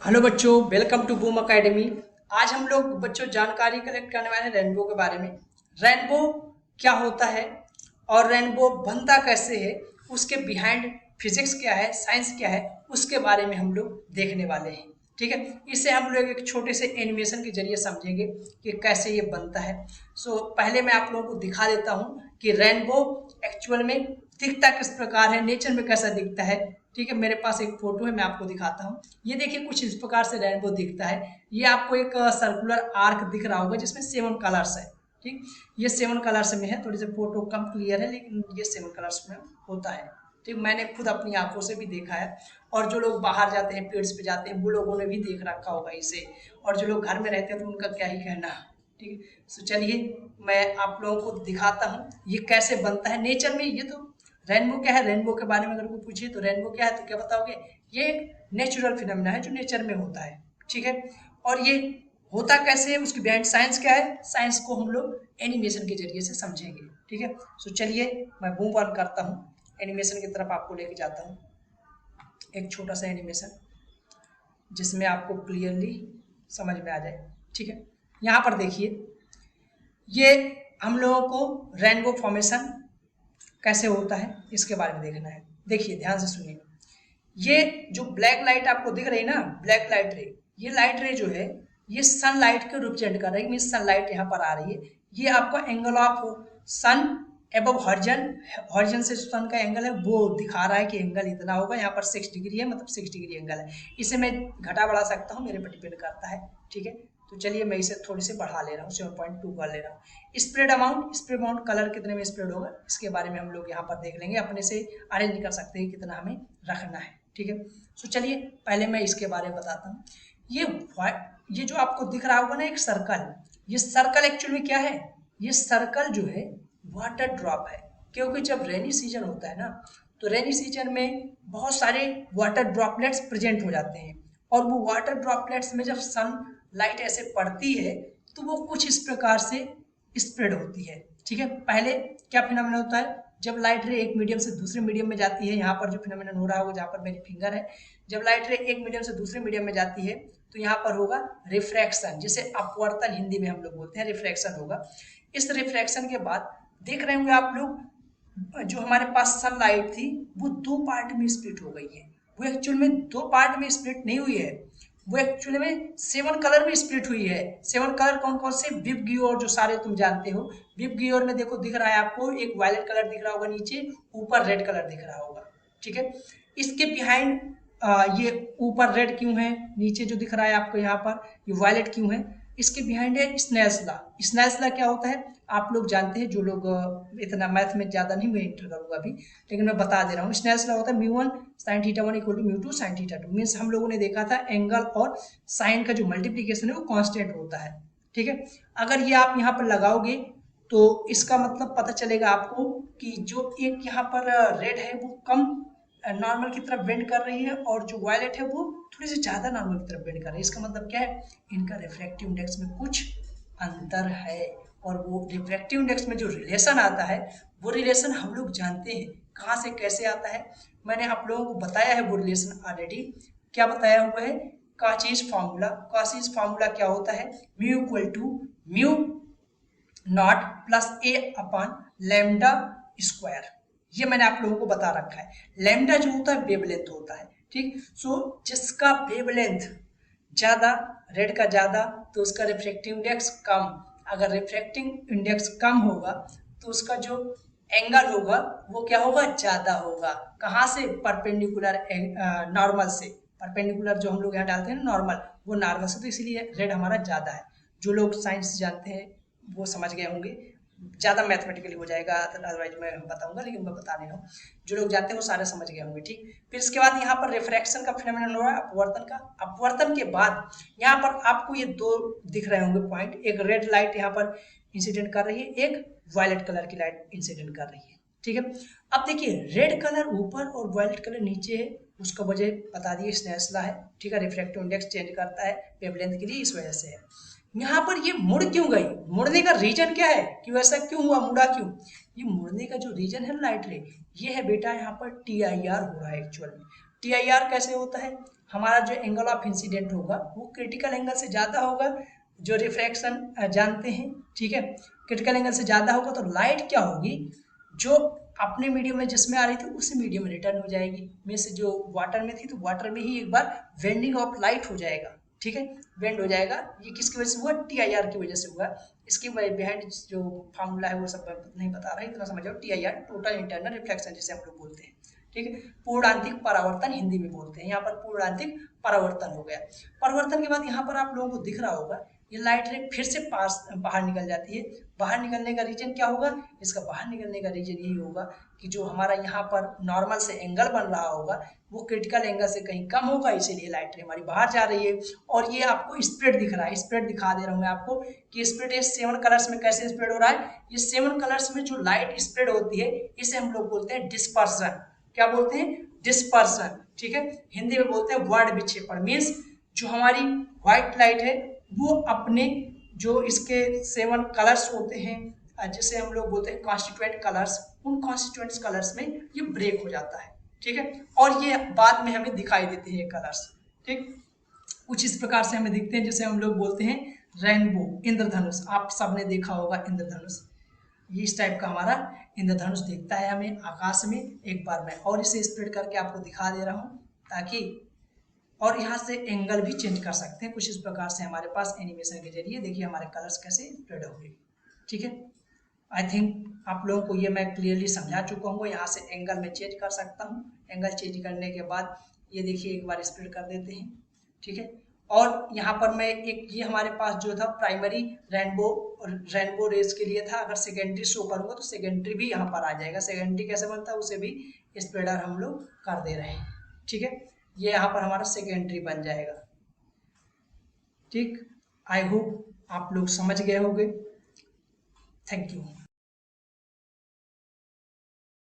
Hello बच्चों, welcome to boom academy. आज हम लोग बच्चों जानकारी कलेक्ट करने वाले हैं रेनबो के बारे में। रेनबो क्या होता है और रेनबो बनता कैसे है, उसके बिहाइंड फिजिक्स क्या है, साइंस क्या है, उसके बारे में हम लोग देखने वाले हैं। ठीक है, इसे हम लोग एक छोटे से एनिमेशन के जरिए समझेंगे कि कैसे ये बनता है। पहले मैं आप लोगों को दिखा देता हूँ कि रेनबो एक्चुअल में दिखता किस प्रकार है, नेचर में कैसा दिखता है। ठीक है, मेरे पास एक फोटो है, मैं आपको दिखाता हूँ। ये देखिए, कुछ इस प्रकार से रेनबो दिखता है। ये आपको एक सर्कुलर आर्क दिख रहा होगा जिसमें 7 कलर्स है। ठीक, ये 7 कलर्स में है। थोड़ी सी फोटो कम क्लियर है लेकिन ये 7 कलर्स में होता है। ठीक, मैंने खुद अपनी आंखों से भी देखा है। और जो लोग बाहर जाते हैं, पेड्स पे जाते हैं, वो लोगों ने भी देख रखा होगा इसे। और जो लोग घर में रहते हैं तो उनका क्या ही कहना। ठीक है, तो चलिए मैं आप लोगों को दिखाता हूँ ये कैसे बनता है नेचर में। ये तो रेनबो क्या है, रेनबो के बारे में अगर कोई पूछे तो रेनबो क्या है तो क्या बताओगे? ये एक नेचुरल फिनोमिना है जो नेचर में होता है। ठीक है, और ये होता कैसे है, उसकी बिहाइंड साइंस क्या है, साइंस को हम लोग एनिमेशन के जरिए से समझेंगे। ठीक है, सो चलिए मैं मूव ऑन करता हूँ, एनिमेशन की तरफ आपको लेके जाता हूँ। एक छोटा सा एनिमेशन जिसमें आपको क्लियरली समझ में आ जाए। ठीक है, यहाँ पर देखिए, ये हम लोगों को रेनबो फॉर्मेशन कैसे होता है इसके बारे में देखना है। देखिए ध्यान से सुनिए, ये जो ब्लैक लाइट आपको दिख रही है ना, ब्लैक लाइट रे, ये लाइट रे जो है ये सनलाइट को रिप्रेजेंट कर रही है। मीन सनलाइट यहाँ पर आ रही है। ये आपका angle of sun above horizon, horizon से सन का एंगल है वो दिखा रहा है कि एंगल इतना होगा। यहाँ पर 6 डिग्री है, मतलब 6 डिग्री एंगल है। इसे मैं घटा बढ़ा सकता हूँ, मेरे पर डिपेंड करता है। ठीक है, तो चलिए मैं इसे थोड़ी सी बढ़ा ले रहा हूँ, 7.2 कर ले रहा हूँ। स्प्रेड अमाउंट कलर कितने में स्प्रेड होगा इसके बारे में हम लोग यहाँ पर देख लेंगे। अपने से अरेंज नहीं कर सकते हैं कितना हमें रखना है। ठीक है, सो चलिए पहले मैं इसके बारे में बताता हूँ। ये जो आपको दिख रहा होगा ना एक सर्कल, ये सर्कल एक्चुअली में क्या है? ये सर्कल जो है वाटर ड्रॉप है। क्योंकि जब रेनी सीजन होता है ना, तो रेनी सीजन में बहुत सारे वाटर ड्रॉपलेट्स प्रेजेंट हो जाते हैं। और वो वाटर ड्रॉपलेट्स में जब सन लाइट ऐसे पड़ती है तो वो कुछ इस प्रकार से स्प्रेड होती है। ठीक है, पहले क्या फिनोमेना होता है, जब लाइट रे एक मीडियम से दूसरे मीडियम में जाती है, यहाँ पर जो फिनोमेनन हो रहा होगा जहाँ पर मेरी फिंगर है, जब लाइट रे एक मीडियम से दूसरे मीडियम में जाती है तो यहाँ पर होगा रिफ्रैक्शन, जिसे अपवर्तन हिंदी में हम लोग बोलते हैं, रिफ्रैक्शन होगा। इस रिफ्रैक्शन के बाद देख रहे होंगे आप लोग, जो हमारे पास सनलाइट थी वो 2 पार्ट में स्प्लिट हो गई है। वो एक्चुअल में 2 पार्ट में स्प्लिट नहीं हुई है, वो एक्चुअली में 7 कलर में स्प्लिट हुई है। 7 कलर कौन कौन से? विप गियोर, जो सारे तुम जानते हो। विप गियोर में देखो दिख रहा है आपको, एक वायलेट कलर दिख रहा होगा नीचे, ऊपर रेड कलर दिख रहा होगा। ठीक है, इसके बिहाइंड ये ऊपर रेड क्यों है, नीचे जो दिख रहा है आपको यहाँ पर ये वायलेट क्यों है? इसके बिहाइंड है स्नेल्स लॉ। स्नेल्स लॉ क्या होता है आप लोग जानते हैं, जो लोग इतना मैथ में ज़्यादा नहीं मैं इंटर करूँगा अभी, लेकिन मैं बता दे रहा हूँ। स्नेल्स लॉ होता है mu 1 sine theta 1 equal to mu 2 sine theta 2। Means हम लोगों ने देखा था एंगल और साइन का जो मल्टीप्लीकेशन है वो कांस्टेंट होता है। ठीक है, अगर ये आप यहाँ पर लगाओगे तो इसका मतलब पता चलेगा आपको कि जो एक यहाँ पर रेड है वो कम नॉर्मल की तरफ बेंड कर रही है और जो वायलेट है वो थोड़ी सी ज़्यादा नॉर्मल की तरफ बेंड कर रही है। इसका मतलब क्या है, इनका रिफ्रैक्टिव इंडेक्स में कुछ अंतर है। और वो रिफ्रैक्टिव इंडेक्स में जो रिलेशन आता है वो रिलेशन हम लोग जानते हैं कहाँ से कैसे आता है। मैंने आप लोगों को बताया है वो रिलेशन ऑलरेडी। क्या बताया हुआ है? काचीज फार्मूला। काचीज फार्मूला क्या होता है? Mu equal to mu not plus A upon lambda square. ये मैंने आप लोगों को बता रखा है। लैम्डा जो होता है वेवलेंथ होता है। ठीक, सो जिसका वेवलेंथ ज़्यादा, रेड का ज़्यादा, तो उसका रिफ्रैक्टिव इंडेक्स कम। अगर रिफ्रैक्टिव इंडेक्स कम होगा तो उसका जो एंगल होगा वो क्या होगा? ज़्यादा होगा। कहाँ से? परपेंडिकुलर नॉर्मल से। परपेंडिकुलर जो हम लोग यहाँ डालते हैं ना नॉर्मल, वो नॉर्मल से, तो इसीलिए रेड हमारा ज़्यादा है। जो लोग साइंस जानते हैं वो समझ गए होंगे। ज़्यादा मैथमेटिकली हो जाएगा अदरवाइज मैं बताऊंगा, लेकिन मैं बता नहीं रहा हूँ। जो लोग जानते हैं वो सारे समझ गए होंगे। ठीक, फिर इसके बाद यहाँ पर रिफ्रैक्शन का फिनोमेनन हो रहा है, अपवर्तन का। अपवर्तन के बाद यहाँ पर आपको ये 2 दिख रहे होंगे पॉइंट, एक रेड लाइट यहाँ पर इंसिडेंट कर रही है, एक वायलेट कलर की लाइट इंसिडेंट कर रही है। ठीक है, अब देखिए रेड कलर ऊपर और वायलेट कलर नीचे है, उसका वजह बता दिए, स्नेल्स लॉ है। ठीक है, रिफ्रैक्टिव इंडेक्स चेंज करता है वेवलेंथ के लिए, इस वजह से है। यहाँ पर ये मुड़ क्यों गई? मुड़ने का रीजन क्या है कि वैसा क्यों हुआ, मुड़ा क्यों? ये मुड़ने का जो रीजन है लाइट रे, ये है बेटा यहाँ पर टी आई आर हो रहा है एक्चुअल में। टी आई आर कैसे होता है? हमारा जो एंगल ऑफ इंसिडेंट होगा वो क्रिटिकल एंगल से ज़्यादा होगा, जो रिफ्रैक्शन जानते हैं, ठीक है। क्रिटिकल एंगल से ज़्यादा होगा तो लाइट क्या होगी, जो अपने मीडियम में जिसमें आ रही थी उसी मीडियम में रिटर्न हो जाएगी। मीन्स जो वाटर में थी तो वाटर में ही एक बार बेंडिंग ऑफ लाइट हो जाएगा, ठीक है, बेंड हो जाएगा। ये किसकी वजह से हुआ, TIR की वजह से हुआ। इसके बिहाइंड जो फार्मूला है वो सब नहीं बता रहा है, इतना समझ जाओ। TIR टोटल इंटरनल रिफ्लेक्शन जिसे हम लोग बोलते हैं, ठीक है। पूर्णांतिक परावर्तन हिंदी में बोलते हैं, यहाँ पर पूर्णांतिक परावर्तन हो गया। परावर्तन के बाद यहाँ पर आप लोगों को दिख रहा होगा ये लाइट रे फिर से पास बाहर निकल जाती है। बाहर निकलने का रीजन क्या होगा, इसका बाहर निकलने का रीजन यही होगा कि जो हमारा यहाँ पर नॉर्मल से एंगल बन रहा होगा वो क्रिटिकल एंगल से कहीं कम होगा, इसीलिए लाइट रे हमारी बाहर जा रही है। और ये आपको स्प्रेड दिख रहा है, स्प्रेड दिखा दे रहा हूँ मैं आपको कि स्प्रेड ये 7 कलर्स में कैसे स्प्रेड हो रहा है। ये 7 कलर्स में जो लाइट स्प्रेड होती है इसे हम लोग बोलते हैं डिस्पर्सन। क्या बोलते हैं, डिस्पर्सन, ठीक है। हिंदी में बोलते हैं वर्ण विक्षेपण। मीन्स जो हमारी व्हाइट लाइट है वो अपने जो इसके 7 कलर्स होते हैं जिसे हम लोग बोलते हैं कॉन्स्टिट्यूएंट कलर्स, उन कॉन्स्टिट्यूएंट कलर्स में ये ब्रेक हो जाता है, ठीक है। और ये बाद में हमें दिखाई देते हैं कलर्स, ठीक। कुछ इस प्रकार से हमें दिखते हैं जिसे हम लोग बोलते हैं रेनबो, इंद्रधनुष। आप सबने देखा होगा इंद्रधनुष, ये इस टाइप का हमारा इंद्रधनुष दिखता है हमें आकाश में। एक बार मैं और इसे स्प्रेड करके आपको दिखा दे रहा हूँ ताकि, और यहाँ से एंगल भी चेंज कर सकते हैं कुछ इस प्रकार से हमारे पास एनिमेशन के जरिए। देखिए हमारे कलर्स कैसे स्प्रेड हो गए, ठीक है। आई थिंक आप लोगों को ये मैं क्लियरली समझा चुका हूँ। यहाँ से एंगल में चेंज कर सकता हूँ, एंगल चेंज करने के बाद ये देखिए एक बार स्प्रेड कर देते हैं, ठीक है। और यहाँ पर मैं एक, ये हमारे पास जो था प्राइमरी रेनबो रेस के लिए था। अगर सेकेंडरी शो करूँगा तो सेकेंडरी भी यहाँ पर आ जाएगा। सेकेंडरी कैसे बनता है उसे भी स्प्रेडर हम लोग कर दे रहे हैं, ठीक है। ये यहाँ पर हमारा सेकेंडरी बन जाएगा, ठीक। आई होप आप लोग समझ गए होंगे। Thank you.